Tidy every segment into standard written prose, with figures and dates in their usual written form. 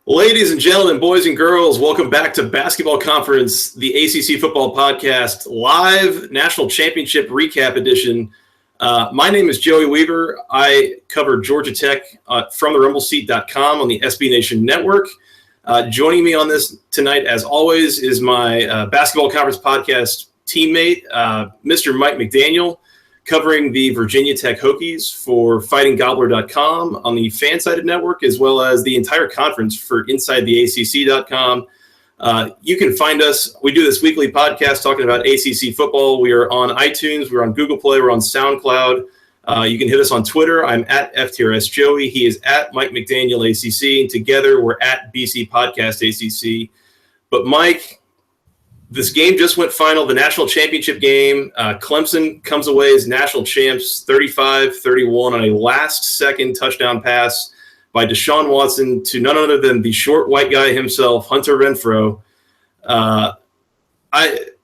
Ladies and gentlemen, boys and girls, welcome back to Basketball Conference, the ACC Football Podcast, live National Championship Recap Edition. My name is Joey Weaver. I cover Georgia Tech from the rumbleseat.com on the SB Nation Network. Joining me on this tonight, as always, is my Basketball Conference Podcast teammate, Mr. Mike McDaniel, covering the Virginia Tech Hokies for fightinggobbler.com on the fan-sided network, as well as the entire conference for InsideTheACC.com. You can find us. We do this weekly podcast talking about ACC football. We are on iTunes. We're on Google Play. We're on SoundCloud. You can hit us on Twitter. I'm at FTRS Joey. He is at Mike McDaniel ACC. And together, we're at BC Podcast ACC. But Mike, this game just went final, the national championship game. Clemson comes away as national champs, 35-31 on a last-second touchdown pass by Deshaun Watson to none other than the short white guy himself, Hunter Renfrow. I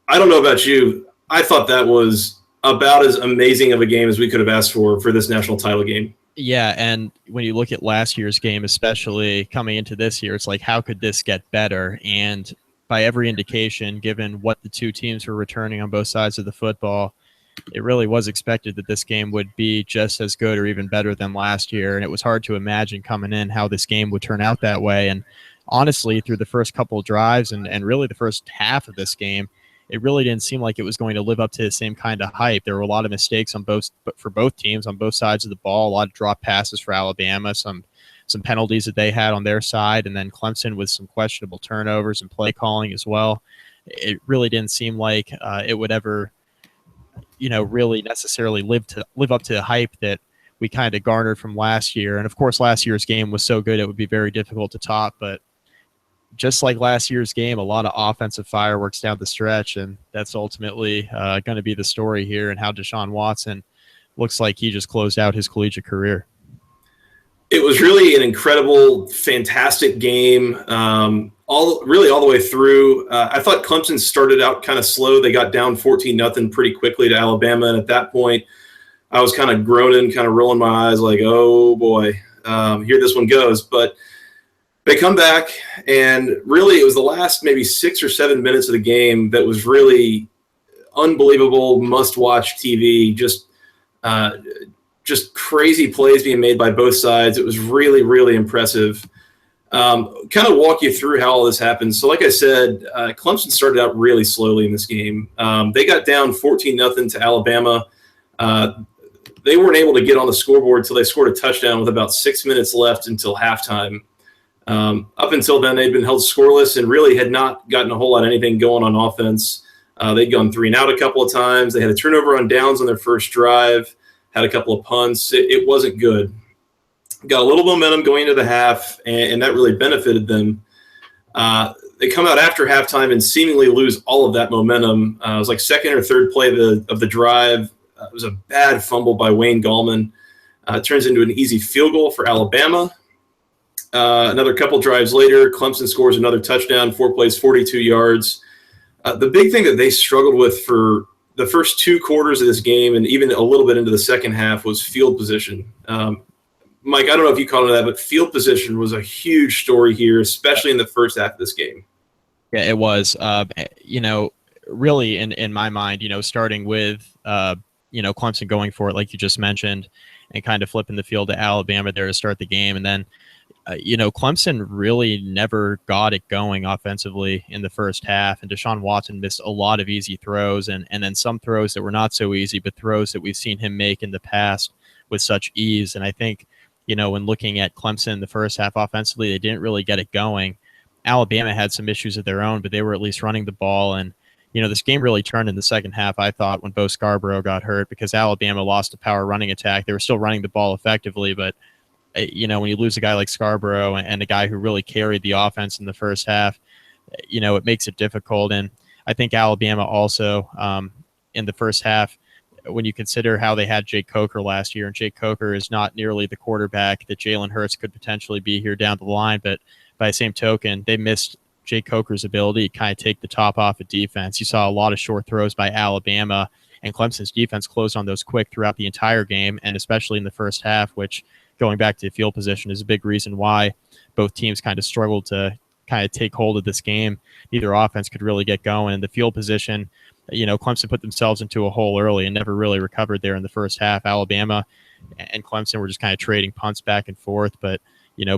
don't know about you. I thought that was about as amazing of a game as we could have asked for this national title game. Yeah, and when you look at last year's game, especially coming into this year, it's like, how could this get better? And by every indication, given what the two teams were returning on both sides of the football, it really was expected that this game would be just as good or even better than last year. And it was hard to imagine coming in how this game would turn out that way. And honestly, through the first couple of drives and really the first half of this game, it really didn't seem like it was going to live up to the same kind of hype. There were a lot of mistakes for both teams on both sides of the ball, a lot of drop passes for Alabama, some penalties that they had on their side, and then Clemson with some questionable turnovers and play calling as well. It really didn't seem like it would ever, really necessarily live up to the hype that we kind of garnered from last year. And of course, last year's game was so good it would be very difficult to top. But just like last year's game, a lot of offensive fireworks down the stretch, and that's ultimately going to be the story here, and how Deshaun Watson looks like he just closed out his collegiate career. It was really an incredible, fantastic game, all the way through. I thought Clemson started out kind of slow. They got down 14-0 pretty quickly to Alabama, and at that point, I was kind of groaning, kind of rolling my eyes like, oh, boy, here this one goes. But they come back, and really it was the last maybe 6 or 7 minutes of the game that was really unbelievable, must-watch TV, just crazy plays being made by both sides. It was really, really impressive. Kind of walk you through how all this happened. So like I said, Clemson started out really slowly in this game. They got down 14-0 to Alabama. They weren't able to get on the scoreboard until they scored a touchdown with about 6 minutes left until halftime. Up until then, they'd been held scoreless and really had not gotten a whole lot of anything going on offense. They'd gone 3-and-out a couple of times. They had a turnover on downs on their first drive. Had a couple of punts. It wasn't good. Got a little momentum going into the half, and that really benefited them. They come out after halftime and seemingly lose all of that momentum. It was like second or third play of the drive. It was a bad fumble by Wayne Gallman. It turns into an easy field goal for Alabama. Another couple drives later, Clemson scores another touchdown, 4 plays, 42 yards. The big thing that they struggled with for the first 2 quarters of this game and even a little bit into the second half was field position. Mike, I don't know if you caught on that, but field position was a huge story here, especially in the first half of this game. Yeah, it was. Really in my mind, starting with, Clemson going for it, like you just mentioned, and kind of flipping the field to Alabama there to start the game. And then, Clemson really never got it going offensively in the first half, and Deshaun Watson missed a lot of easy throws and then some throws that were not so easy, but throws that we've seen him make in the past with such ease. And I think, when looking at Clemson in the first half offensively, they didn't really get it going. Alabama had some issues of their own, but they were at least running the ball. And, this game really turned in the second half, I thought, when Bo Scarborough got hurt, because Alabama lost a power running attack. They were still running the ball effectively, but when you lose a guy like Scarborough and a guy who really carried the offense in the first half, it makes it difficult. And I think Alabama also in the first half, when you consider how they had Jake Coker last year, and Jake Coker is not nearly the quarterback that Jalen Hurts could potentially be here down the line, but by the same token, they missed Jake Coker's ability to kind of take the top off of defense. You saw a lot of short throws by Alabama, and Clemson's defense closed on those quick throughout the entire game, and especially in the first half, which going back to field position is a big reason why both teams kind of struggled to kind of take hold of this game. Neither offense could really get going. And the field position, Clemson put themselves into a hole early and never really recovered there in the first half. Alabama and Clemson were just kind of trading punts back and forth, but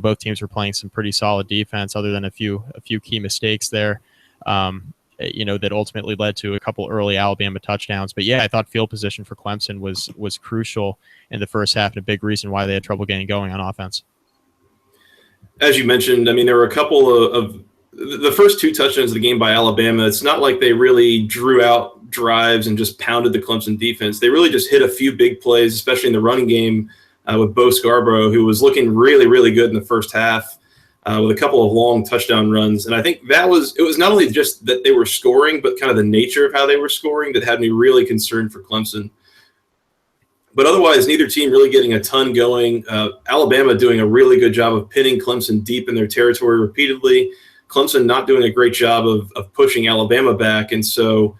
both teams were playing some pretty solid defense other than a few key mistakes there. That ultimately led to a couple early Alabama touchdowns. But yeah, I thought field position for Clemson was crucial in the first half and a big reason why they had trouble getting going on offense. As you mentioned, I mean, there were a couple of the first 2 touchdowns of the game by Alabama. It's not like they really drew out drives and just pounded the Clemson defense. They really just hit a few big plays, especially in the running game with Bo Scarborough, who was looking really, really good in the first half. With a couple of long touchdown runs. And I think it was not only just that they were scoring, but kind of the nature of how they were scoring that had me really concerned for Clemson. But otherwise, neither team really getting a ton going. Alabama doing a really good job of pinning Clemson deep in their territory repeatedly. Clemson not doing a great job of pushing Alabama back. And so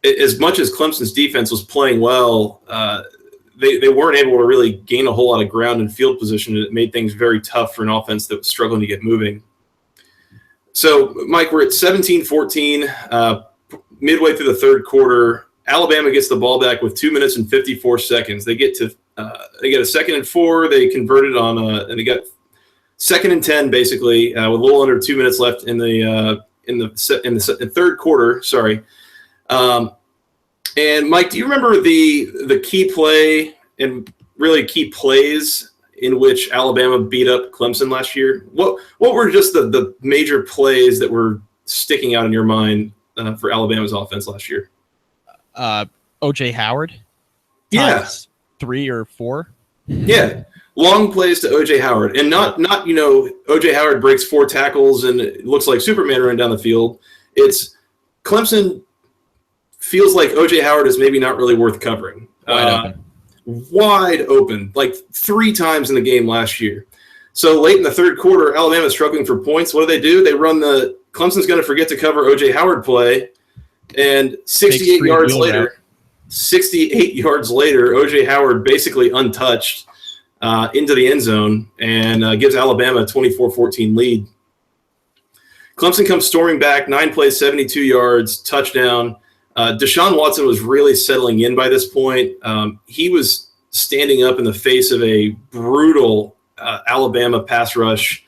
as much as Clemson's defense was playing well, they weren't able to really gain a whole lot of ground in field position, and it made things very tough for an offense that was struggling to get moving. So, Mike, we're at 17-14, midway through the third quarter. Alabama gets the ball back with 2 minutes and 54 seconds. They get a 2nd and 4. They converted on and they got 2nd and 10 basically with a little under 2 minutes left in the third quarter. Sorry. And Mike, do you remember the key play and really key plays in which Alabama beat up Clemson last year? What were just the major plays that were sticking out in your mind for Alabama's offense last year? O.J. Howard? Yeah. 3 or 4? Yeah. Long plays to O.J. Howard. And not O.J. Howard breaks 4 tackles and it looks like Superman running down the field. It's Clemson feels like O.J. Howard is maybe not really worth covering. Wide open, like 3 times in the game last year. So late in the third quarter, Alabama's struggling for points. What do? They run the Clemson's going to forget to cover O.J. Howard play, and 68 yards later, O.J. Howard basically untouched into the end zone and gives Alabama a 24-14 lead. Clemson comes storming back, 9 plays, 72 yards, touchdown. Deshaun Watson was really settling in by this point. He was standing up in the face of a brutal Alabama pass rush.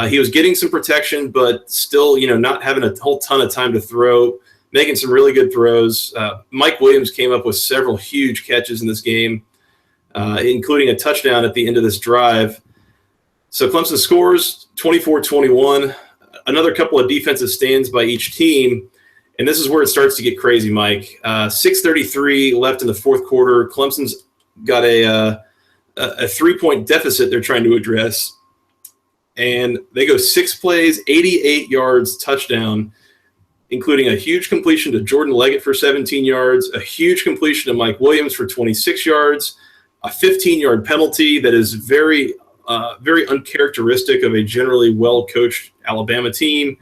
He was getting some protection, but still, not having a whole ton of time to throw, making some really good throws. Mike Williams came up with several huge catches in this game, including a touchdown at the end of this drive. So Clemson scores 24-21, another couple of defensive stands by each team. And this is where it starts to get crazy, Mike. 6:33 left in the fourth quarter. Clemson's got a 3-point deficit they're trying to address. And they go 6 plays, 88 yards, touchdown, including a huge completion to Jordan Leggett for 17 yards, a huge completion to Mike Williams for 26 yards, a 15-yard penalty that is very uncharacteristic of a generally well-coached Alabama team,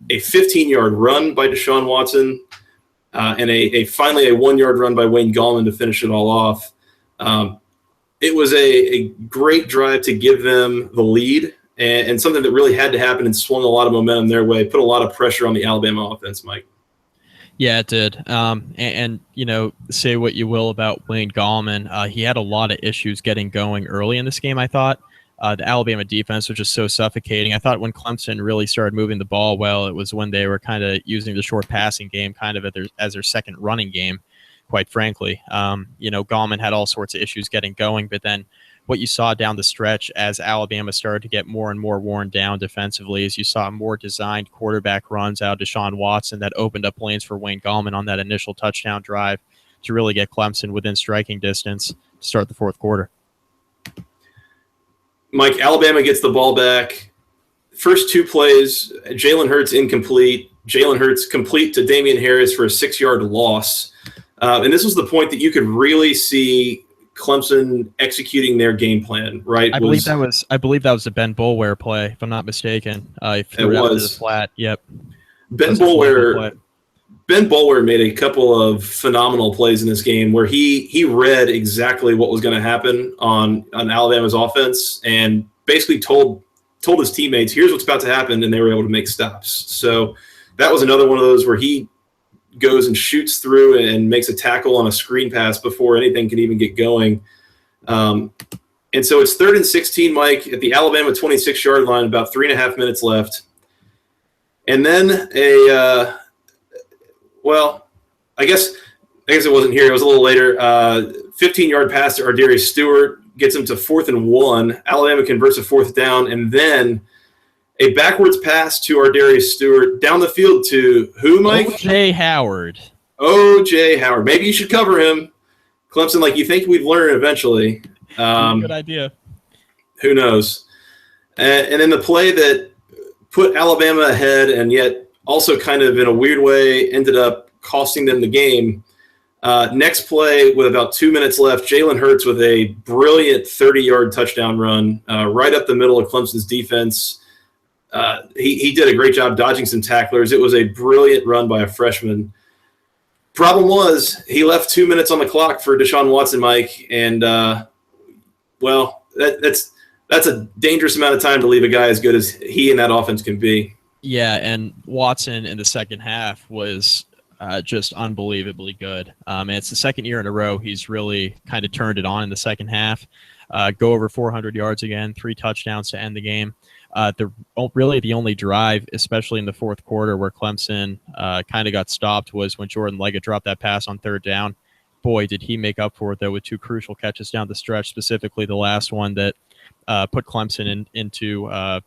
a 15-yard run by Deshaun Watson, and finally a 1-yard run by Wayne Gallman to finish it all off. It was a great drive to give them the lead and something that really had to happen and swung a lot of momentum their way, put a lot of pressure on the Alabama offense, Mike. Yeah, it did. And say what you will about Wayne Gallman. He had a lot of issues getting going early in this game, I thought. The Alabama defense was just so suffocating. I thought when Clemson really started moving the ball well, it was when they were kind of using the short passing game kind of as their second running game, quite frankly. Gallman had all sorts of issues getting going, but then what you saw down the stretch as Alabama started to get more and more worn down defensively is you saw more designed quarterback runs out of Deshaun Watson that opened up lanes for Wayne Gallman on that initial touchdown drive to really get Clemson within striking distance to start the fourth quarter. Mike, Alabama gets the ball back. First 2 plays, Jalen Hurts incomplete. Jalen Hurts complete to Damian Harris for a 6-yard loss. And this was the point that you could really see Clemson executing their game plan, right? I believe that was a Ben Boulware play, if I'm not mistaken. He threw it out to the flat. Yep. Ben Boulware Ben Boulware made a couple of phenomenal plays in this game where he read exactly what was going to happen on Alabama's offense and basically told his teammates, here's what's about to happen, and they were able to make stops. So that was another one of those where he goes and shoots through and makes a tackle on a screen pass before anything can even get going. And so it's 3rd and 16, Mike, at the Alabama 26-yard line, about 3.5 minutes left. And then I guess it wasn't here. It was a little later. 15-yard pass to Ardarius Stewart gets him to 4th and 1. Alabama converts a 4th down, and then a backwards pass to Ardarius Stewart down the field to who, Mike? O.J. Howard. O.J. Howard. Maybe you should cover him. Clemson, like you think we'd learn eventually. Good idea. Who knows? And then the play that put Alabama ahead and yet also kind of in a weird way ended up costing them the game. Next play with about 2 minutes left, Jalen Hurts with a brilliant 30-yard touchdown run right up the middle of Clemson's defense. He did a great job dodging some tacklers. It was a brilliant run by a freshman. Problem was he left 2 minutes on the clock for Deshaun Watson, Mike, and that's a dangerous amount of time to leave a guy as good as he and that offense can be. Yeah, and Watson in the second half was just unbelievably good. And it's the second year in a row he's really kind of turned it on in the second half. Go over 400 yards again, 3 touchdowns to end the game. Really the only drive, especially in the fourth quarter, where Clemson kind of got stopped was when Jordan Leggett dropped that pass on 3rd down. Boy, did he make up for it, though, with 2 crucial catches down the stretch, specifically the last one that put Clemson into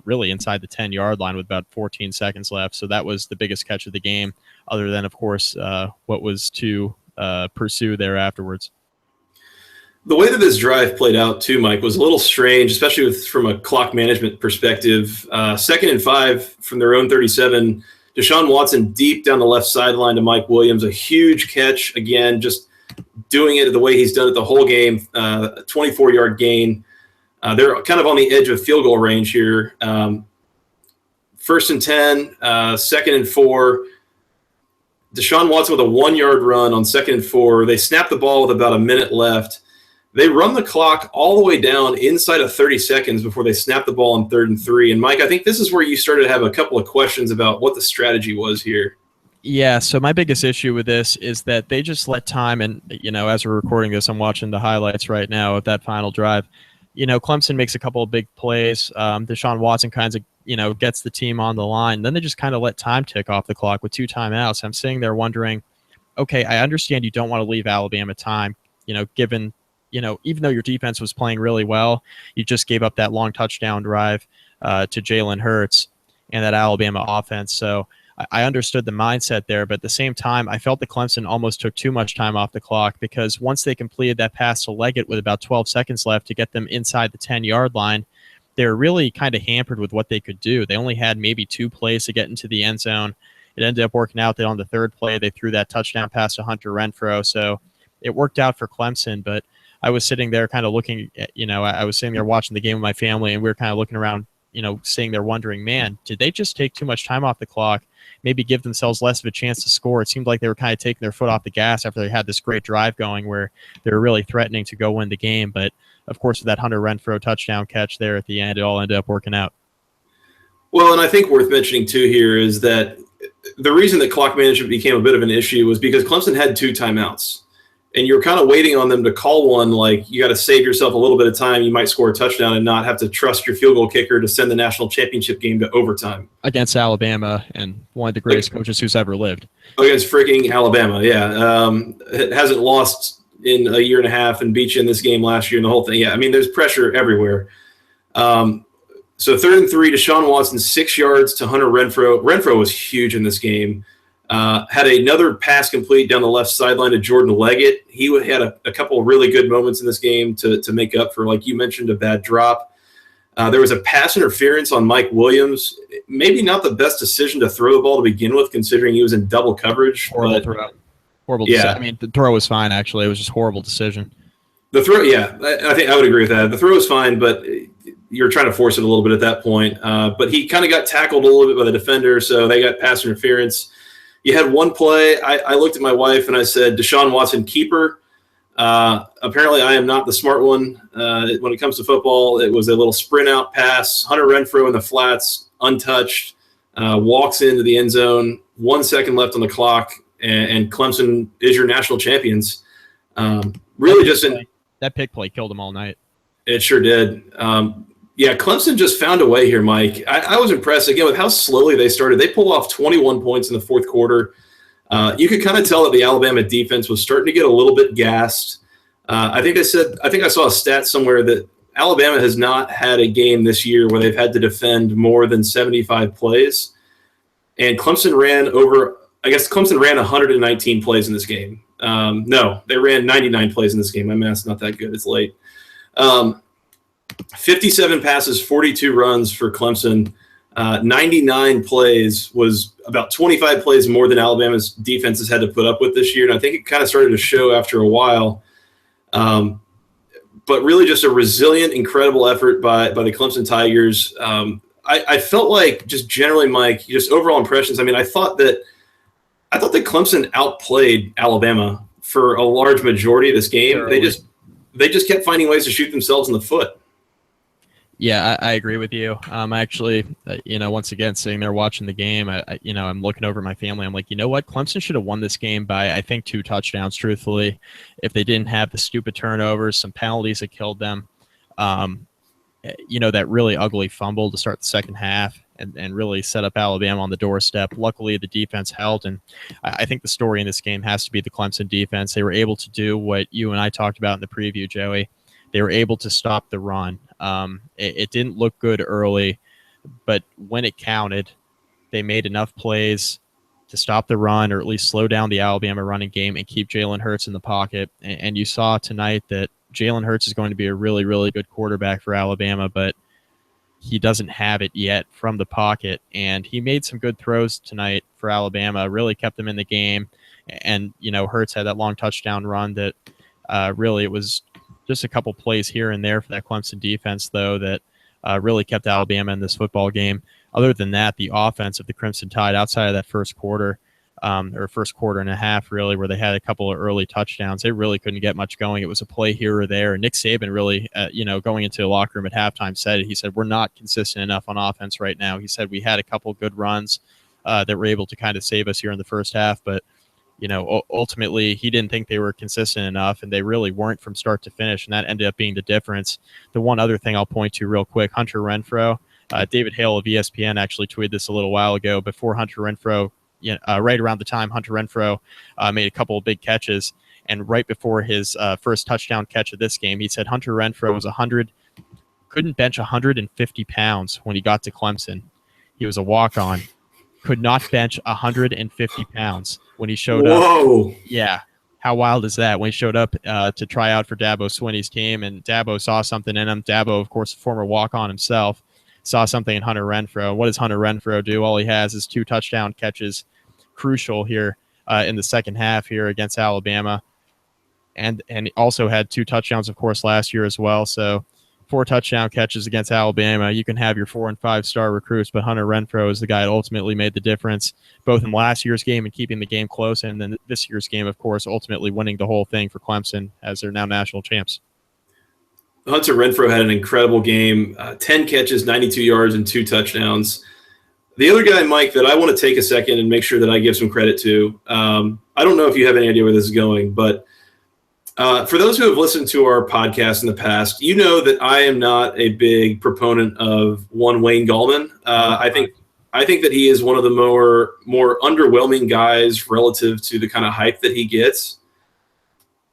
really inside the 10-yard line with about 14 seconds left. So that was the biggest catch of the game, other than, of course, what was to pursue there afterwards. The way that this drive played out, too, Mike, was a little strange, especially from a clock management perspective. 2nd and 5 from their own 37. Deshaun Watson deep down the left sideline to Mike Williams. A huge catch, again, just doing it the way he's done it the whole game. 24-yard gain. They're kind of on the edge of field goal range here. 1st and 10, 2nd and 4. Deshaun Watson with a 1-yard run on 2nd and 4. They snap the ball with about a minute left. They run the clock all the way down inside of 30 seconds before they snap the ball on 3rd and 3. And, Mike, I think this is where you started to have a couple of questions about what the strategy was here. Yeah, so my biggest issue with this is that they just let time, and, as we're recording this, I'm watching the highlights right now of that final drive. Clemson makes a couple of big plays. Deshaun Watson kind of, gets the team on the line. Then they just kind of let time tick off the clock with 2 timeouts. I'm sitting there wondering, okay, I understand you don't want to leave Alabama time, given – even though your defense was playing really well, you just gave up that long touchdown drive to Jalen Hurts and that Alabama offense. So I understood the mindset there, but at the same time, I felt that Clemson almost took too much time off the clock, because once they completed that pass to Leggett with about 12 seconds left to get them inside the 10-yard line, they were really kind of hampered with what they could do. They only had maybe 2 plays to get into the end zone. It ended up working out that on the 3rd play, they threw that touchdown pass to Hunter Renfrow. So it worked out for Clemson, but I was sitting there kind of looking at, I was sitting there watching the game with my family, and we were kind of looking around, sitting there wondering, man, did they just take too much time off the clock, maybe give themselves less of a chance to score? It seemed like they were kind of taking their foot off the gas after they had this great drive going where they were really threatening to go win the game. But, of course, with that Hunter Renfrow touchdown catch there at the end, it all ended up working out. Well, and I think worth mentioning, too, here is that the reason that clock management became a bit of an issue was because Clemson had 2 timeouts. And you're kind of waiting on them to call one, like you got to save yourself a little bit of time. You might score a touchdown and not have to trust your field goal kicker to send the national championship game to overtime. Against Alabama, and one of the greatest coaches who's ever lived. Against freaking Alabama, yeah. It hasn't lost in a year and a half and beat you in this game last year and the whole thing. Yeah, I mean, there's pressure everywhere. So 3rd and 3, Deshaun Watson, 6 yards to Hunter Renfrow. Renfrow was huge in this game. Had another pass complete down the left sideline to Jordan Leggett. He had a couple of really good moments in this game to make up for, like you mentioned, a bad drop. There was a pass interference on Mike Williams. Maybe not the best decision to throw the ball to begin with, considering he was in double coverage. Horrible throw. Horrible. Yeah. I mean, the throw was fine, actually. It was just a horrible decision. The throw, yeah, I think I would agree with that. The throw was fine, but you're trying to force it a little bit at that point. But he kind of got tackled a little bit by the defender, so they got pass interference. You had one play. I looked at my wife and I said, Deshaun Watson, keeper. Apparently, I am not the smart one when it comes to football. It was a little sprint out pass. Hunter Renfrow in the flats, untouched, walks into the end zone. 1 second left on the clock, and Clemson is your national champions. That pick play killed them all night. It sure did. Clemson just found a way here, Mike. I was impressed, again, with how slowly they started. They pulled off 21 points in the fourth quarter. You could kind of tell that the Alabama defense was starting to get a little bit gassed. I think I saw a stat somewhere that Alabama has not had a game this year where they've had to defend more than 75 plays. And Clemson ran 119 plays in this game. No, they ran 99 plays in this game. My math's not that good. It's late. 57 passes, 42 runs for Clemson. 99 plays was about 25 plays more than Alabama's defense has had to put up with this year. And I think it kind of started to show after a while. But really just a resilient, incredible effort by the Clemson Tigers. I felt like just generally, Mike, just overall impressions. I mean, I thought that Clemson outplayed Alabama for a large majority of this game. Thoroughly. They just kept finding ways to shoot themselves in the foot. Yeah, I agree with you. Actually, once again, sitting there watching the game, I'm looking over at my family. I'm like, you know what? Clemson should have won this game by, I think, 2 touchdowns, truthfully, if they didn't have the stupid turnovers, some penalties that killed them. That really ugly fumble to start the second half and really set up Alabama on the doorstep. Luckily, the defense held, and I think the story in this game has to be the Clemson defense. They were able to do what you and I talked about in the preview, Joey. They were able to stop the run. It didn't look good early, but when it counted, they made enough plays to stop the run or at least slow down the Alabama running game and keep Jalen Hurts in the pocket. And you saw tonight that Jalen Hurts is going to be a really, really good quarterback for Alabama, but he doesn't have it yet from the pocket. And he made some good throws tonight for Alabama, really kept them in the game. And, Hurts had that long touchdown run that really it was just a couple plays here and there for that Clemson defense, though, that really kept Alabama in this football game. Other than that, the offense of the Crimson Tide outside of that first quarter, or first quarter and a half, really, where they had a couple of early touchdowns, they really couldn't get much going. It was a play here or there. And Nick Saban really, going into the locker room at halftime said it. He said, we're not consistent enough on offense right now. He said we had a couple good runs that were able to kind of save us here in the first half, but ultimately he didn't think they were consistent enough, and they really weren't from start to finish, and that ended up being the difference. The one other thing I'll point to real quick, Hunter Renfrow, David Hale of ESPN actually tweeted this a little while ago before Hunter Renfrow, right around the time Hunter Renfrow made a couple of big catches, and right before his first touchdown catch of this game, he said Hunter Renfrow was couldn't bench 150 pounds when he got to Clemson. He was a walk-on. Could not bench 150 pounds when he showed up. Whoa. Yeah. How wild is that? When he showed up to try out for Dabo Swinney's team, and Dabo saw something in him. Dabo, of course, a former walk-on himself, saw something in Hunter Renfrow. What does Hunter Renfrow do? All he has is 2 touchdown catches, crucial here in the second half here against Alabama. And he also had 2 touchdowns, of course, last year as well. So 4 touchdown catches against Alabama. You can have your 4- and 5-star recruits, but Hunter Renfrow is the guy that ultimately made the difference, both in last year's game and keeping the game close, and then this year's game, of course, ultimately winning the whole thing for Clemson as they're now national champs. Hunter Renfrow had an incredible game, 10 catches, 92 yards, and 2 touchdowns. The other guy, Mike, that I want to take a second and make sure that I give some credit to, I don't know if you have any idea where this is going, but for those who have listened to our podcast in the past, you know that I am not a big proponent of one Wayne Gallman. I think that he is one of the more underwhelming guys relative to the kind of hype that he gets.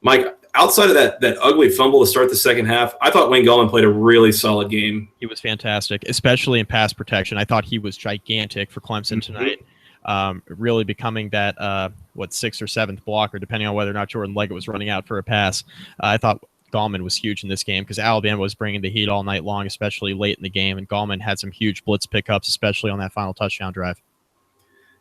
Mike, outside of that ugly fumble to start the second half, I thought Wayne Gallman played a really solid game. He was fantastic, especially in pass protection. I thought he was gigantic for Clemson tonight. Really becoming that 6th or 7th blocker, depending on whether or not Jordan Leggett was running out for a pass. I thought Gallman was huge in this game because Alabama was bringing the heat all night long, especially late in the game, and Gallman had some huge blitz pickups, especially on that final touchdown drive.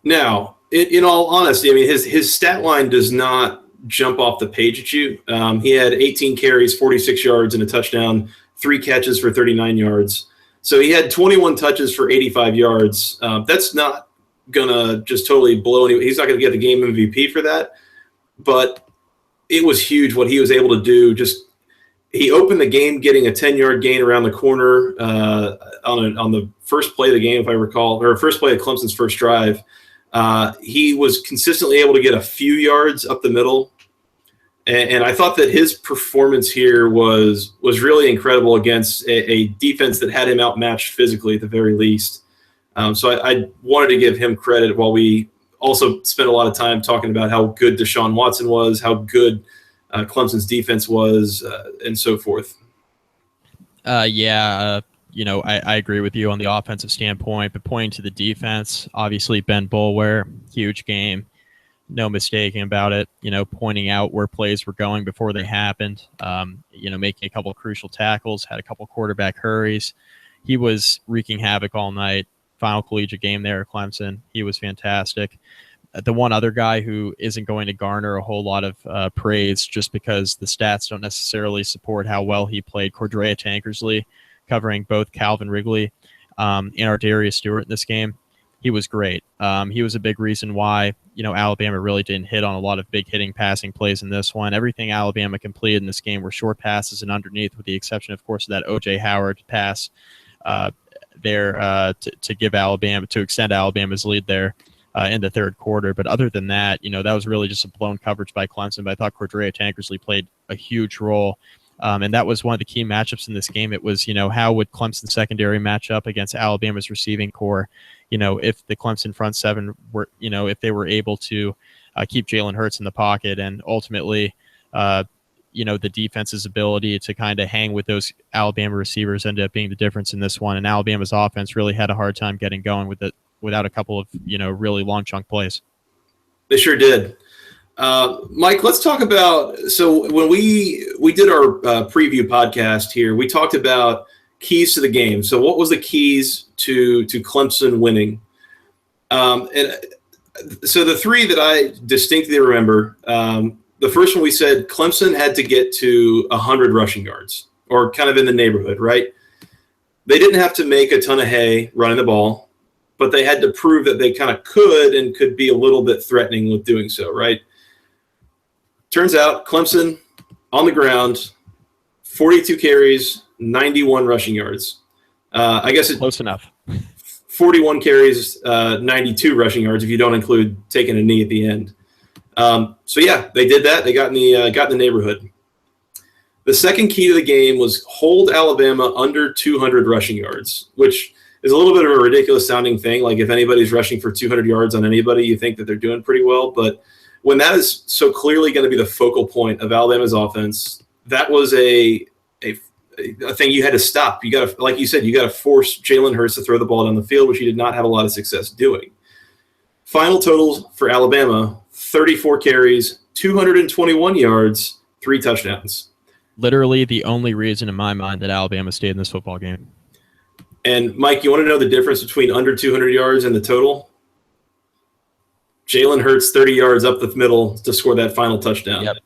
Now, in all honesty, I mean, his stat line does not jump off the page at you. He had 18 carries, 46 yards, and a touchdown, 3 catches for 39 yards. So he had 21 touches for 85 yards. That's not gonna just totally blow any. He's not gonna get the game MVP for that, but it was huge what he was able to do. Just he opened the game getting a 10-yard gain around the corner on the first play of the game, if I recall, or first play of Clemson's first drive. He was consistently able to get a few yards up the middle. And I thought that his performance here was really incredible against a defense that had him outmatched physically at the very least. So I wanted to give him credit while we also spent a lot of time talking about how good Deshaun Watson was, how good Clemson's defense was, and so forth. I agree with you on the offensive standpoint, but pointing to the defense, obviously Ben Boulware, huge game. No mistaking about it, pointing out where plays were going before they happened, making a couple of crucial tackles, had a couple quarterback hurries. He was wreaking havoc all night. Final collegiate game there at Clemson. He was fantastic. The one other guy who isn't going to garner a whole lot of praise just because the stats don't necessarily support how well he played, Cordrea Tankersley, covering both Calvin Wrigley and Ardarius Stewart in this game. He was great. He was a big reason why, Alabama really didn't hit on a lot of big hitting passing plays in this one. Everything Alabama completed in this game were short passes and underneath, with the exception, of course, of that O.J. Howard pass to give Alabama, to extend Alabama's lead there in the third quarter. But other than that, that was really just a blown coverage by Clemson. But I thought Cordrea Tankersley played a huge role. And that was one of the key matchups in this game. It was, how would Clemson secondary match up against Alabama's receiving core? If the Clemson front seven were, if they were able to keep Jalen Hurts in the pocket, and ultimately, the defense's ability to kind of hang with those Alabama receivers ended up being the difference in this one. And Alabama's offense really had a hard time getting going with it without a couple of, really long chunk plays. They sure did. Mike, let's talk about, so when we did our preview podcast here, we talked about keys to the game. So what was the keys to Clemson winning? And so the three that I distinctly remember, the first one we said Clemson had to get to 100 rushing yards, or kind of in the neighborhood, right? They didn't have to make a ton of hay running the ball, but they had to prove that they kind of could be a little bit threatening with doing so, right? Turns out Clemson on the ground, 42 carries, 91 rushing yards. I guess it's close enough. 41 carries, 92 rushing yards if you don't include taking a knee at the end. So yeah, they did that. They got in the neighborhood. The second key to the game was hold Alabama under 200 rushing yards, which is a little bit of a ridiculous sounding thing. Like if anybody's rushing for 200 yards on anybody, you think that they're doing pretty well. But when that is so clearly going to be the focal point of Alabama's offense, that was a thing you had to stop. You got to, like you said, you got to force Jalen Hurts to throw the ball down the field, which he did not have a lot of success doing. Final totals for Alabama: 34 carries, 221 yards, 3 touchdowns. Literally the only reason in my mind that Alabama stayed in this football game. And Mike, you want to know the difference between under 200 yards and the total? Jalen Hurts 30 yards up the middle to score that final touchdown. Yep.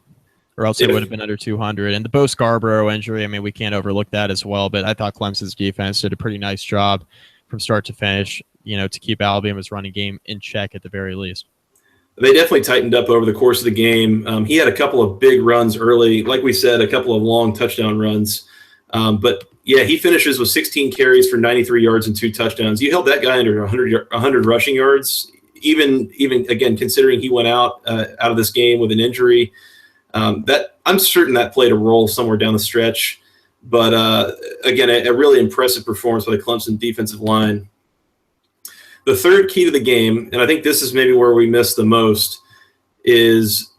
Or else it would have been under 200. And the Bo Scarborough injury, we can't overlook that as well. But I thought Clemson's defense did a pretty nice job from start to finish, to keep Alabama's running game in check at the very least. They definitely tightened up over the course of the game. He had a couple of big runs early. Like we said, a couple of long touchdown runs. But, yeah, he finishes with 16 carries for 93 yards and 2 touchdowns. You held that guy under 100 rushing yards, even again, considering he went out of this game with an injury. That I'm certain that played a role somewhere down the stretch. But, again, a really impressive performance by the Clemson defensive line. The third key to the game, and I think this is maybe where we missed the most, is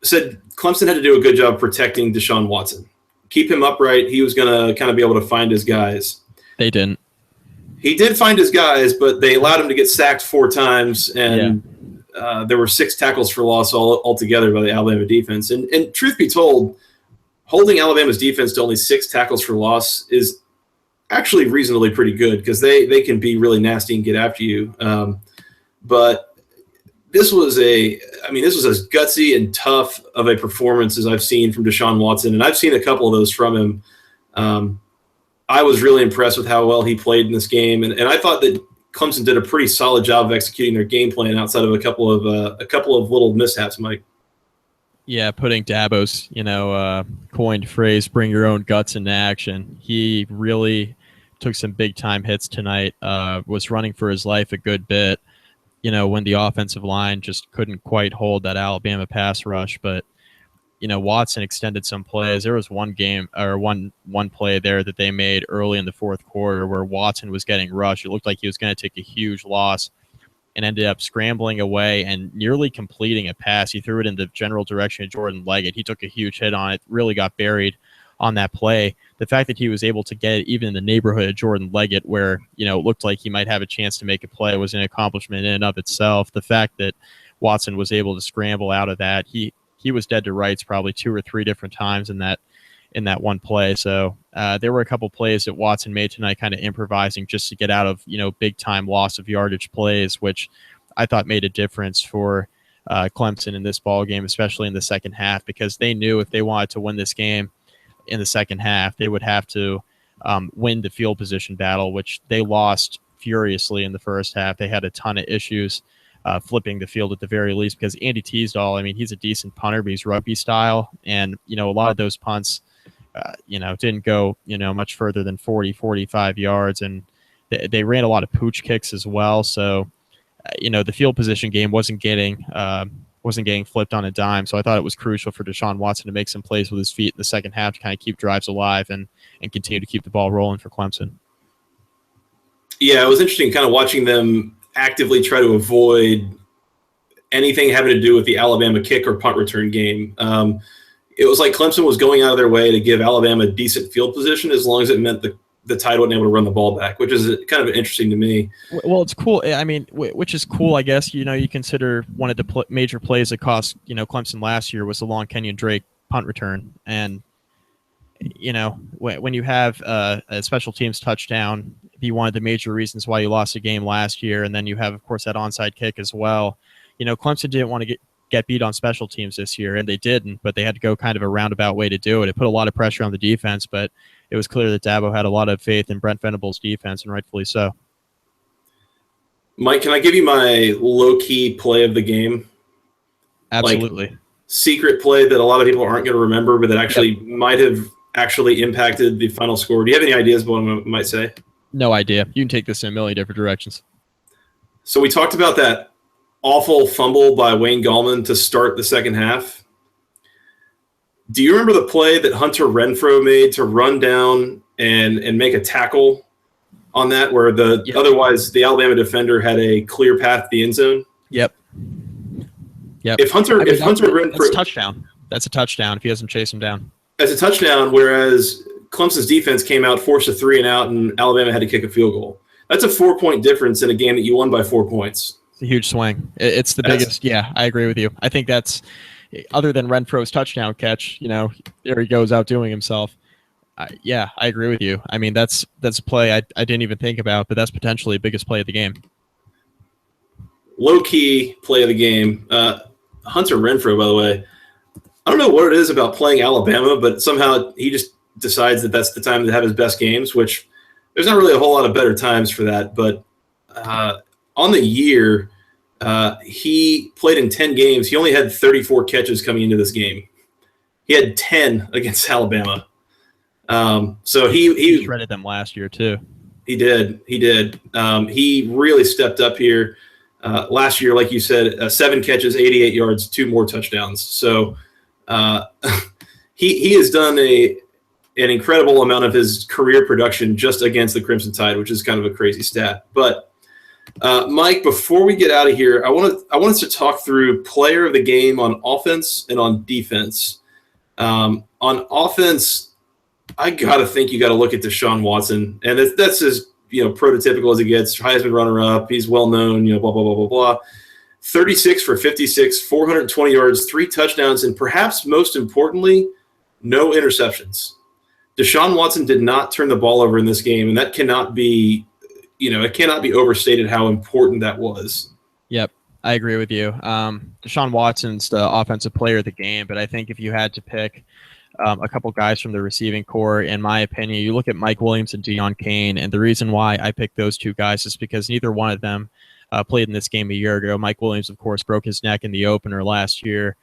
said Clemson had to do a good job protecting Deshaun Watson. Keep him upright. He was going to kind of be able to find his guys. They didn't. He did find his guys, but they allowed him to get sacked 4 times, and there were 6 tackles for loss altogether by the Alabama defense. And truth be told, holding Alabama's defense to only 6 tackles for loss is actually reasonably pretty good because they can be really nasty and get after you. But this was as gutsy and tough of a performance as I've seen from Deshaun Watson, and I've seen a couple of those from him. I was really impressed with how well he played in this game, and I thought that Clemson did a pretty solid job of executing their game plan outside of a couple of little mishaps, Mike. Yeah, putting Dabo's, coined phrase, bring your own guts into action. He really took some big-time hits tonight, was running for his life a good bit, when the offensive line just couldn't quite hold that Alabama pass rush. But, Watson extended some plays. There was one play there that they made early in the fourth quarter where Watson was getting rushed. It looked like he was going to take a huge loss and ended up scrambling away and nearly completing a pass. He threw it in the general direction of Jordan Leggett. He took a huge hit on it, really got buried on that play. The fact that he was able to get it even in the neighborhood of Jordan Leggett where, it looked like he might have a chance to make a play was an accomplishment in and of itself. The fact that Watson was able to scramble out of that, he was dead to rights probably 2 or 3 different times in that one play. So there were a couple plays that Watson made tonight, kind of improvising just to get out of, big time loss of yardage plays, which I thought made a difference for Clemson in this ball game, especially in the second half, because they knew if they wanted to win this game in the second half, they would have to win the field position battle, which they lost furiously in the first half. They had a ton of issues flipping the field at the very least because Andy Teasdall, he's a decent punter, but he's rugby style. And, a lot of those punts, didn't go, much further than 40, 45 yards. And they ran a lot of pooch kicks as well. So, the field position game wasn't getting flipped on a dime. So I thought it was crucial for Deshaun Watson to make some plays with his feet in the second half to kind of keep drives alive and continue to keep the ball rolling for Clemson. Yeah, it was interesting kind of watching them actively try to avoid anything having to do with the Alabama kick or punt return game. It was like Clemson was going out of their way to give Alabama decent field position as long as it meant the Tide wasn't able to run the ball back, which is kind of interesting to me. Well, it's cool. Which is cool, I guess. You consider one of the major plays that cost, Clemson last year was the long Kenyon Drake punt return. And, when you have a special teams touchdown, be one of the major reasons why you lost the game last year. And then you have, of course, that onside kick as well. Clemson didn't want to get beat on special teams this year, and they didn't, but they had to go kind of a roundabout way to do it. It put a lot of pressure on the defense, but it was clear that Dabo had a lot of faith in Brent Venables' defense, and rightfully so. Mike, can I give you my low-key play of the game? Absolutely. Like, secret play that a lot of people aren't going to remember, but that actually might have actually impacted the final score. Do you have any ideas of what I might say? No idea. You can take this in a million different directions. So we talked about that awful fumble by Wayne Gallman to start the second half. Do you remember the play that Hunter Renfrow made to run down and make a tackle on that where otherwise the Alabama defender had a clear path to the end zone? Yep. If Hunter Renfrow, that's a touchdown. That's a touchdown if he doesn't chase him down. That's a touchdown, whereas Clemson's defense came out, forced a 3-and-out, and Alabama had to kick a field goal. That's a 4-point difference in a game that you won by 4 points. It's a huge swing. It's the biggest. Yeah, I agree with you. I think that's, other than Renfro's touchdown catch, there he goes out doing himself. I agree with you. That's a play I didn't even think about, but that's potentially the biggest play of the game. Low-key play of the game. Hunter Renfrow, by the way, I don't know what it is about playing Alabama, but somehow he just decides that that's the time to have his best games, which there's not really a whole lot of better times for that. But on the year, he played in 10 games. He only had 34 catches coming into this game. He had 10 against Alabama. So he shredded them last year too. He did. He really stepped up here. Last year, like you said, 7 catches, 88 yards, 2 more touchdowns. So he has done an incredible amount of his career production just against the Crimson Tide, which is kind of a crazy stat. But Mike, before we get out of here, I want us to talk through player of the game on offense and on defense. On offense, I gotta think you got to look at Deshaun Watson, and that's as prototypical as it gets. Heisman runner-up, he's well known. Blah blah blah blah blah. 36 for 56, 420 yards, 3 touchdowns, and perhaps most importantly, no interceptions. Deshaun Watson did not turn the ball over in this game, and that cannot be, it cannot be overstated how important that was. Yep, I agree with you. Deshaun Watson's the offensive player of the game, but I think if you had to pick a couple guys from the receiving core. In my opinion, you look at Mike Williams and Deon Cain, and the reason why I picked those two guys is because neither one of them played in this game a year ago. Mike Williams, of course, broke his neck in the opener last year.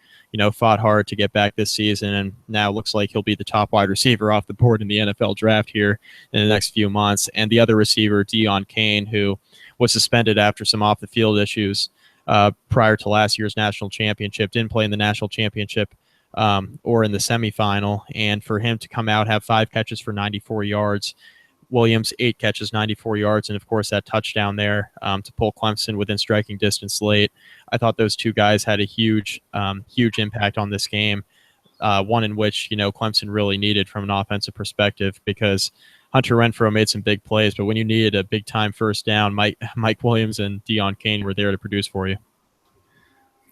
Fought hard to get back this season, and now looks like he'll be the top wide receiver off the board in the NFL draft here in the next few months. And the other receiver, Deon Cain, who was suspended after some off-the-field issues prior to last year's national championship, didn't play in the national championship or in the semifinal. And for him to come out, have 5 catches for 94 yards, Williams 8 catches, 94 yards, and of course that touchdown there to pull Clemson within striking distance late. I thought those two guys had a huge impact on this game, one in which Clemson really needed from an offensive perspective, because Hunter Renfrow made some big plays, but when you needed a big time first down, Mike Williams and Deon Cain were there to produce for you.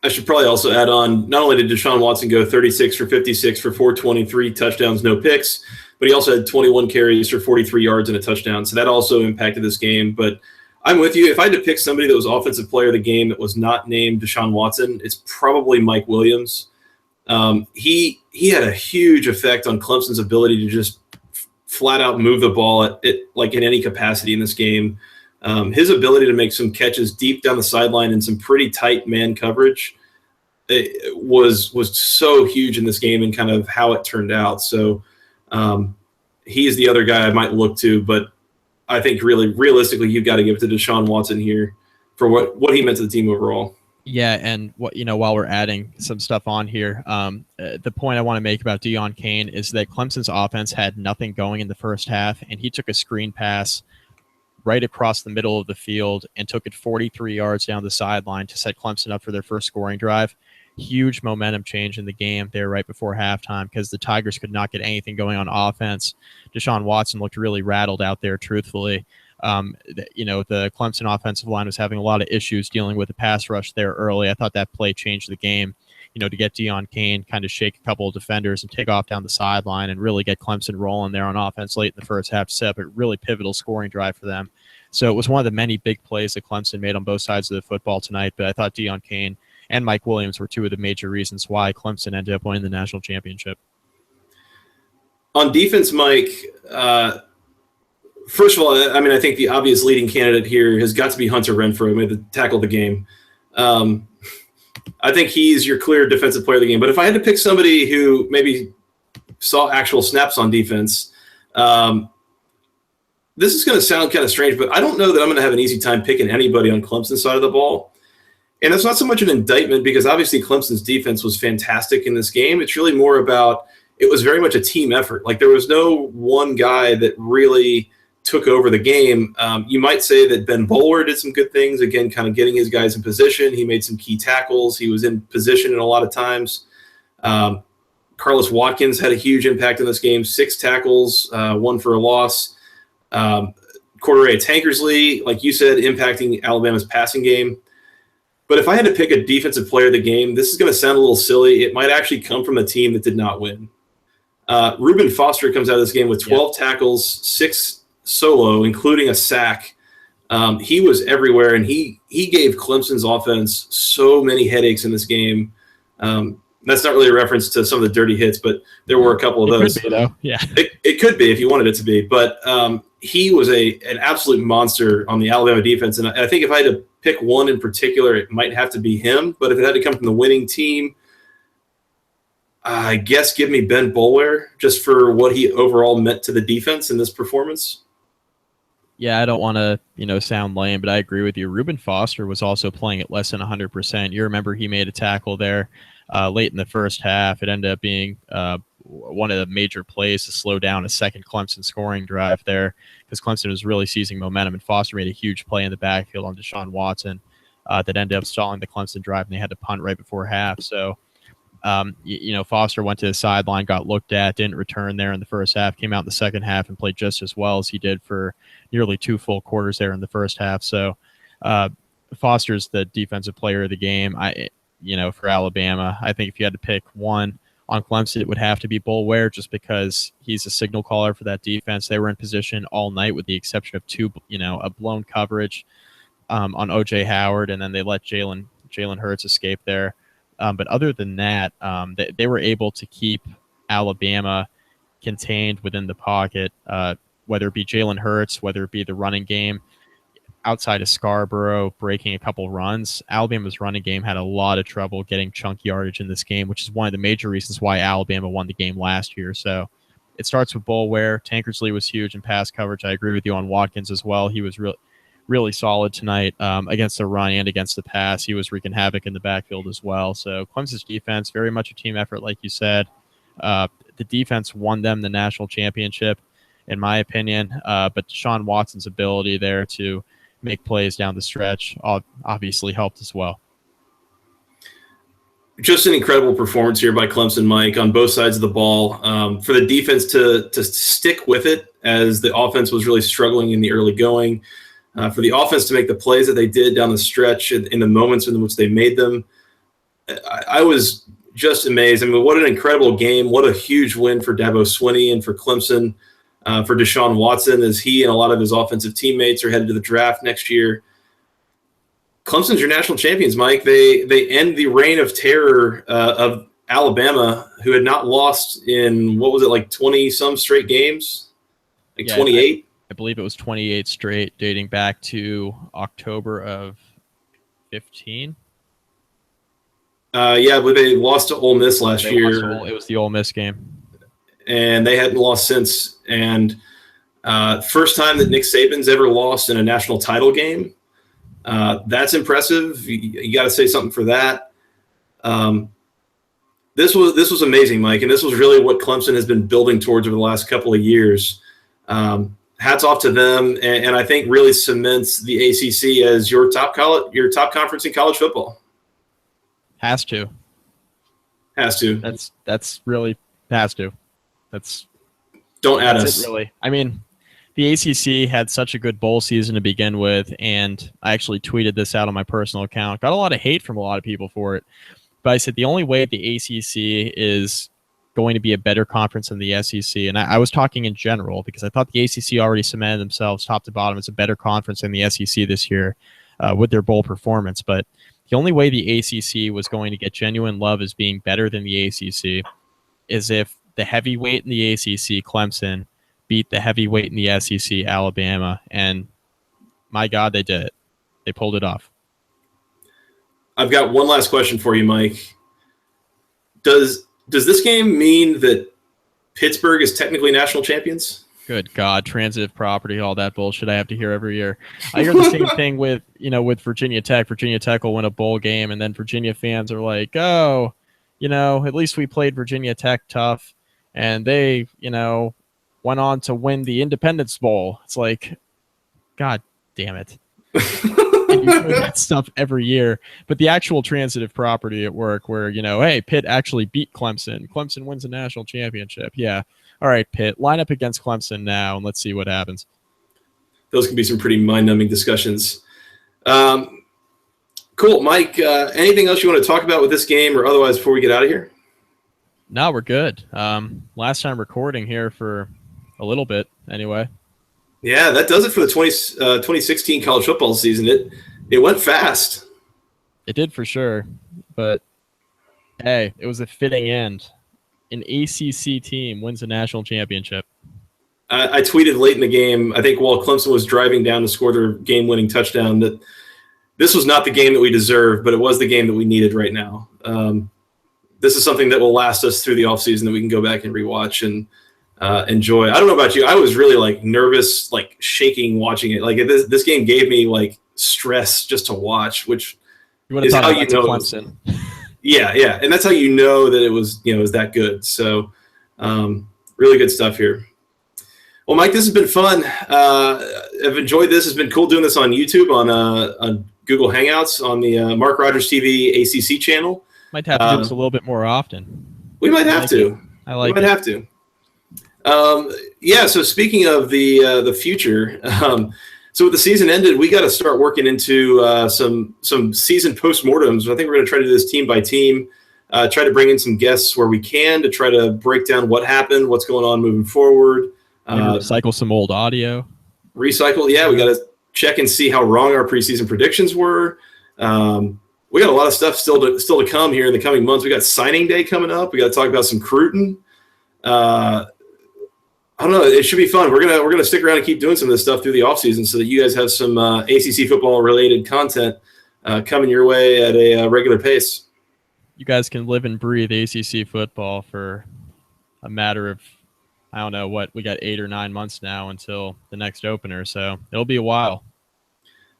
I should probably also add on, not only did Deshaun Watson go 36 for 56 for 423 touchdowns, no picks, but he also had 21 carries for 43 yards and a touchdown. So that also impacted this game. But I'm with you. If I had to pick somebody that was offensive player of the game that was not named Deshaun Watson, it's probably Mike Williams. He had a huge effect on Clemson's ability to just flat out move the ball like in any capacity in this game. His ability to make some catches deep down the sideline in some pretty tight man coverage was so huge in this game and kind of how it turned out. So he's the other guy I might look to, but I think really realistically, you've got to give it to Deshaun Watson here for what he meant to the team overall. Yeah, and while we're adding some stuff on here, the point I want to make about Deon Cain is that Clemson's offense had nothing going in the first half, and he took a screen pass right across the middle of the field and took it 43 yards down the sideline to set Clemson up for their first scoring drive. Huge momentum change in the game there right before halftime, because the Tigers could not get anything going on offense. Deshaun Watson looked really rattled out there, truthfully. The Clemson offensive line was having a lot of issues dealing with the pass rush there early. I thought that play changed the game, to get Deon Cain kind of shake a couple of defenders and take off down the sideline and really get Clemson rolling there on offense late in the first half to set up a really pivotal scoring drive for them. So it was one of the many big plays that Clemson made on both sides of the football tonight, but I thought Deon Cain and Mike Williams were two of the major reasons why Clemson ended up winning the national championship. On defense, Mike, first of all, I think the obvious leading candidate here has got to be Hunter Renfrow, made the tackle of the game. I think he's your clear defensive player of the game. But if I had to pick somebody who maybe saw actual snaps on defense, this is going to sound kind of strange, but I don't know that I'm going to have an easy time picking anybody on Clemson's side of the ball. And it's not so much an indictment, because obviously Clemson's defense was fantastic in this game. It's really more about, it was very much a team effort. Like, there was no one guy that really took over the game. You might say that Ben Bowler did some good things, again, kind of getting his guys in position. He made some key tackles. He was in position in a lot of times. Carlos Watkins had a huge impact in this game, 6 tackles, 1 for a loss. Cordrea Tankersley, like you said, impacting Alabama's passing game. But if I had to pick a defensive player of the game, this is going to sound a little silly. It might actually come from a team that did not win. Reuben Foster comes out of this game with 12 tackles, 6 solo, including a sack. He was everywhere, and he gave Clemson's offense so many headaches in this game. That's not really a reference to some of the dirty hits, but there were a couple of those. It could be, though. Yeah. It could be if you wanted it to be. But he was an absolute monster on the Alabama defense. And I think if I had to pick one in particular, it might have to be him. But if it had to come from the winning team, I guess give me Ben Bowler, just for what he overall meant to the defense in this performance. Yeah, I don't want to, sound lame, but I agree with you. Reuben Foster was also playing at less than 100%. You remember he made a tackle there late in the first half. It ended up being one of the major plays to slow down a second Clemson scoring drive there, because Clemson was really seizing momentum, and Foster made a huge play in the backfield on Deshaun Watson that ended up stalling the Clemson drive, and they had to punt right before half. So, Foster went to the sideline, got looked at, didn't return there in the first half, came out in the second half and played just as well as he did for nearly 2 full quarters there in the first half. So Foster's the defensive player of the game. For Alabama, I think if you had to pick one on Clemson, it would have to be Bulware, just because he's a signal caller for that defense. They were in position all night with the exception of a blown coverage on O.J. Howard, and then they let Jalen Hurts escape there. But other than that, they were able to keep Alabama contained within the pocket, whether it be Jalen Hurts, whether it be the running game. Outside of Scarborough breaking a couple runs, Alabama's running game had a lot of trouble getting chunk yardage in this game, which is one of the major reasons why Alabama won the game last year. So it starts with Bulware. Tankersley was huge in pass coverage. I agree with you on Watkins as well. He was really solid tonight against the run and against the pass. He was wreaking havoc in the backfield as well. So Clemson's defense, very much a team effort, like you said. The defense won them the national championship, in my opinion. But Deshaun Watson's ability there to make plays down the stretch obviously helped as well. Just an incredible performance here by Clemson, Mike, on both sides of the ball. For the defense to stick with it as the offense was really struggling in the early going. For the offense to make the plays that they did down the stretch in the moments in which they made them. I was just amazed. I mean, what an incredible game. What a huge win for Dabo Swinney and for Clemson. For Deshaun Watson, as he and a lot of his offensive teammates are headed to the draft next year. Clemson's your national champions, Mike. They end the reign of terror of Alabama, who had not lost in, 20-some straight games? 28? I believe it was 28 straight, dating back to October of 15. I believe they lost to Ole Miss last year. It was the Ole Miss game. And they hadn't lost since. And first time that Nick Saban's ever lost in a national title game. That's impressive. You got to say something for that. This was amazing, Mike, and this was really what Clemson has been building towards over the last couple of years. Hats off to them, and I think really cements the ACC as your top conference in college football. Has to. That's really has to. Don't add us. Really. I mean, the ACC had such a good bowl season to begin with, and I actually tweeted this out on my personal account. Got a lot of hate from a lot of people for it. But I said the only way the ACC is going to be a better conference than the SEC, and I was talking in general because I thought the ACC already cemented themselves top to bottom as a better conference than the SEC this year with their bowl performance. But the only way the ACC was going to get genuine love as being better than the ACC is if the heavyweight in the ACC, Clemson, beat the heavyweight in the SEC, Alabama, and my God, they did it. They pulled it off. I've got one last question for you, Mike. Does this game mean that Pittsburgh is technically national champions? Good God, transitive property, all that bullshit I have to hear every year. I hear the same thing with Virginia Tech. Virginia Tech will win a bowl game, and then Virginia fans are like, oh, at least we played Virginia Tech tough. And they, went on to win the Independence Bowl. It's like, God damn it. And you hear that stuff every year. But the actual transitive property at work where, hey, Pitt actually beat Clemson. Clemson wins a national championship. Yeah. All right, Pitt, line up against Clemson now, and let's see what happens. Those can be some pretty mind-numbing discussions. Cool. Mike, anything else you want to talk about with this game or otherwise before we get out of here? No, we're good. Last time recording here for a little bit anyway. Yeah, that does it for the 2016 college football season. It went fast. It did for sure. But, hey, it was a fitting end. An ACC team wins a national championship. I tweeted late in the game, I think while Clemson was driving down to score their game-winning touchdown, that this was not the game that we deserved, but it was the game that we needed right now. This is something that will last us through the offseason that we can go back and rewatch and enjoy. I don't know about you. I was really nervous, shaking watching it. This game gave me stress just to watch, which is how you know Clemson. Yeah. And that's how you know that it was that good. So really good stuff here. Well, Mike, this has been fun. I've enjoyed this. It's been cool doing this on YouTube, on Google Hangouts, on the Mark Rogers TV ACC channel. Might have to do this a little bit more often. We might have to. We might have to. So speaking of the future, so with the season ended, we got to start working into some season postmortems. I think we're going to try to do this team by team, try to bring in some guests where we can to try to break down what happened, what's going on moving forward. Recycle some old audio. We got to check and see how wrong our preseason predictions were. We got a lot of stuff still to come here in the coming months. We got signing day coming up. We got to talk about some Cruton. I don't know. It should be fun. We're gonna stick around and keep doing some of this stuff through the offseason so that you guys have some ACC football related content coming your way at a regular pace. You guys can live and breathe ACC football for a matter of, I don't know what, we got 8 or 9 months now until the next opener, so it'll be a while.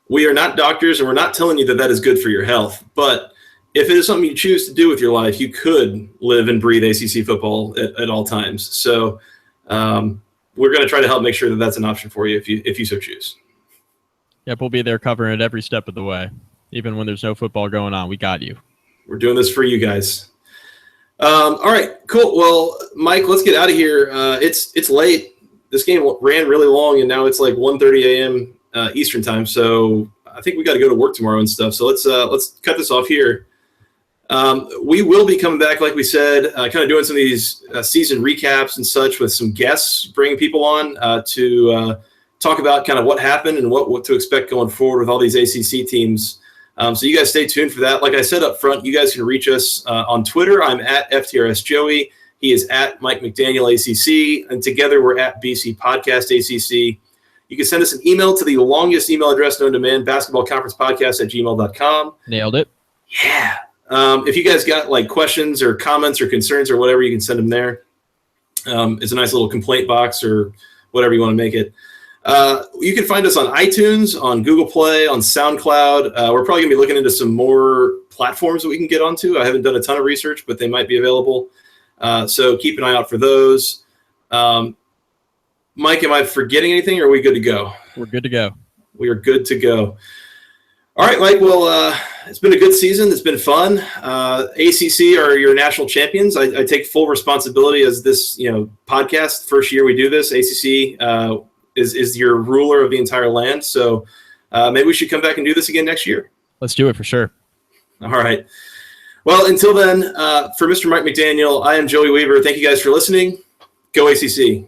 We are not doctors, and we're not telling you that that is good for your health, but if it is something you choose to do with your life, you could live and breathe ACC football at all times. So we're going to try to help make sure that that's an option for you if you so choose. Yep, we'll be there covering it every step of the way. Even when there's no football going on, we got you. We're doing this for you guys. All right, cool. Well, Mike, let's get out of here. It's late. This game ran really long, and now it's like 1:30 a.m. Eastern time. So I think we got to go to work tomorrow and stuff. So let's cut this off here. We will be coming back, like we said, kind of doing some of these season recaps and such with some guests, bringing people on to talk about kind of what happened and what to expect going forward with all these ACC teams. So you guys stay tuned for that. Like I said up front, you guys can reach us on Twitter. I'm at FTRSJoey. He is at Mike McDaniel ACC. And together we're at BC Podcast ACC. You can send us an email to the longest email address known to man, basketballconferencepodcast@gmail.com. Nailed it. Yeah. If you guys got like questions or comments or concerns or whatever, you can send them there. It's a nice little complaint box or whatever you want to make it. You can find us on iTunes, on Google Play, on SoundCloud. We're probably going to be looking into some more platforms that we can get onto. I haven't done a ton of research, but they might be available. So keep an eye out for those. Mike, am I forgetting anything, or are we good to go? We're good to go. We are good to go. All right, Mike. Well, it's been a good season. It's been fun. ACC are your national champions. I take full responsibility as this, podcast. First year we do this. ACC is your ruler of the entire land. So maybe we should come back and do this again next year. Let's do it for sure. All right. Well, until then, for Mr. Mike McDaniel, I am Joey Weaver. Thank you guys for listening. Go ACC.